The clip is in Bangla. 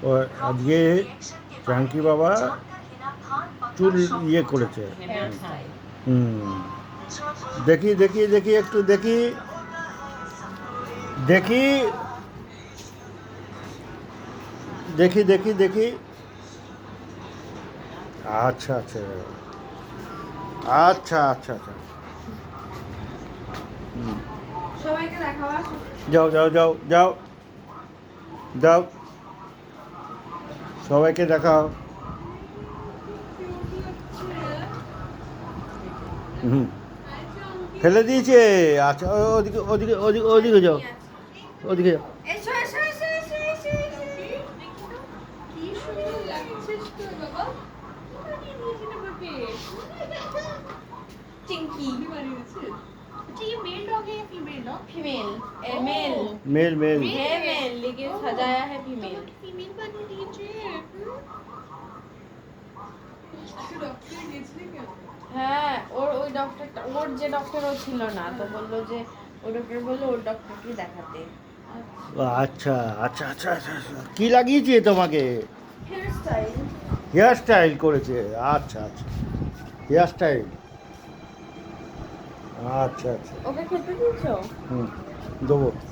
ও আজকে ফ্র্যাঙ্কি বাবা চুল ইয়ে করেছে। হুম, দেখি দেখি দেখি একটু দেখি দেখি দেখি দেখি দেখি। আচ্ছা আচ্ছা আচ্ছা আচ্ছা আচ্ছা। হুম, সবাইকে দেখাবা। যাও যাও যাও যাও যাও, সবাইকে দেখাও। হুম, ফেলে দিয়েছে। আচ্ছা ওদিকে ওদিকে ওদিকে ওদিকে যাও, ওদিকে যাও। এসো এসো এসো এসো এসো এসো। কি সুন্দর লাগছিস তুই বাবা। বানিয়ে দিয়েছি না বাপে। চিঙ্কি বানিয়েছে। अच्छा ये मेल डॉग है या female dog? Female male male male. है मेल लेकिन सजाया है फीमेल। फीमेल बना दीजिए। डॉक्टर গেছিলে কেন? হ্যাঁ ওর ওই ডক্টরটা ওর যে ডক্টর ও ছিল না তো বললো যে ওই ডক্টর বললো ওর ডক্টরকে দেখাতে। আচ্ছা আচ্ছা আচ্ছা আচ্ছা আচ্ছা। কি লাগিয়েছে তোমাকে? Hair style. হেয়ার স্টাইল করেছে। আচ্ছা আচ্ছা, হেয়ার স্টাইল। আচ্ছা আচ্ছা। ওকে খেতে দিয়েছো? হুম, দেবো।